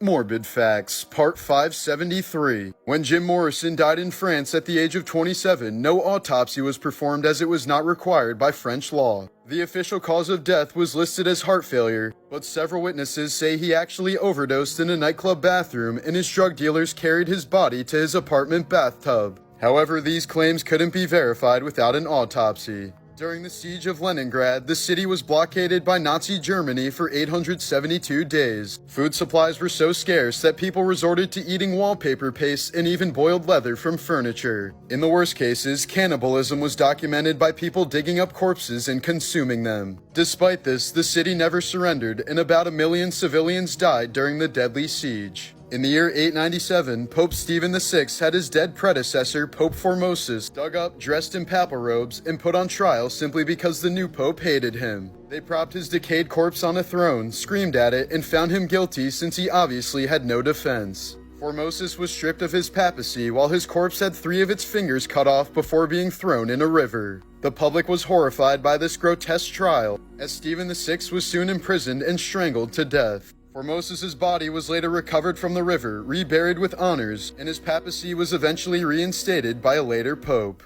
Morbid Facts, Part 573. When Jim Morrison died in France at the age of 27, no autopsy was performed as it was not required by French law. The official cause of death was listed as heart failure, but several witnesses say he actually overdosed in a nightclub bathroom and his drug dealers carried his body to his apartment bathtub. However, these claims couldn't be verified without an autopsy. During the siege of Leningrad, the city was blockaded by Nazi Germany for 872 days. Food supplies were so scarce that people resorted to eating wallpaper paste and even boiled leather from furniture. In the worst cases, cannibalism was documented by people digging up corpses and consuming them. Despite this, the city never surrendered, and about 1 million civilians died during the deadly siege. In the year 897, Pope Stephen VI had his dead predecessor, Pope Formosus, dug up, dressed in papal robes, and put on trial simply because the new pope hated him. They propped his decayed corpse on a throne, screamed at it, and found him guilty since he obviously had no defense. Formosus was stripped of his papacy while his corpse had 3 of its fingers cut off before being thrown in a river. The public was horrified by this grotesque trial, as Stephen VI was soon imprisoned and strangled to death. Formosus's body was later recovered from the river, reburied with honors, and his papacy was eventually reinstated by a later pope.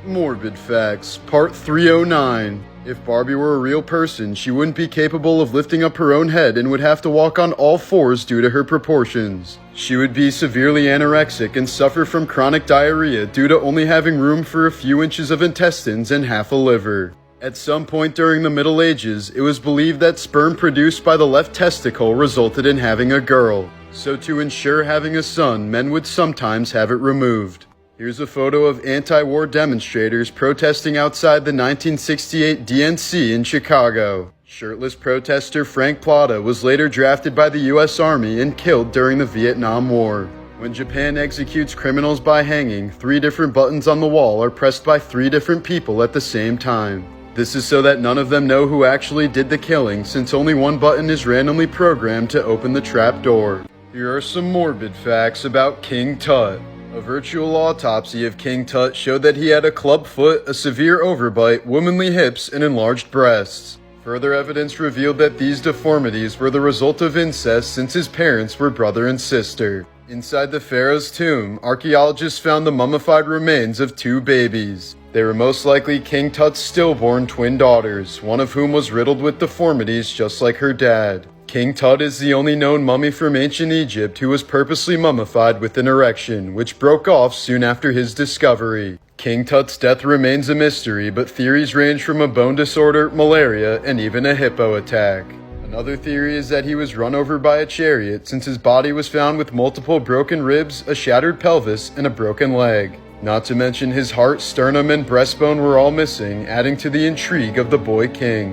Morbid Facts, Part 309. If Barbie were a real person, she wouldn't be capable of lifting up her own head and would have to walk on all fours due to her proportions. She would be severely anorexic and suffer from chronic diarrhea due to only having room for a few inches of intestines and half a liver. At some point during the Middle Ages, it was believed that sperm produced by the left testicle resulted in having a girl. So to ensure having a son, men would sometimes have it removed. Here's a photo of anti-war demonstrators protesting outside the 1968 DNC in Chicago. Shirtless protester Frank Plata was later drafted by the U.S. Army and killed during the Vietnam War. When Japan executes criminals by hanging, 3 different buttons on the wall are pressed by 3 different people at the same time. This is so that none of them know who actually did the killing, since only one button is randomly programmed to open the trap door. Here are some morbid facts about King Tut. A virtual autopsy of King Tut showed that he had a club foot, a severe overbite, womanly hips, and enlarged breasts. Further evidence revealed that these deformities were the result of incest since his parents were brother and sister. Inside the pharaoh's tomb, archaeologists found the mummified remains of 2 babies. They were most likely King Tut's stillborn twin daughters, one of whom was riddled with deformities just like her dad. King Tut is the only known mummy from ancient Egypt who was purposely mummified with an erection, which broke off soon after his discovery. King Tut's death remains a mystery, but theories range from a bone disorder, malaria, and even a hippo attack. Another theory is that he was run over by a chariot, since his body was found with multiple broken ribs, a shattered pelvis, and a broken leg. Not to mention his heart, sternum, and breastbone were all missing, adding to the intrigue of the boy king.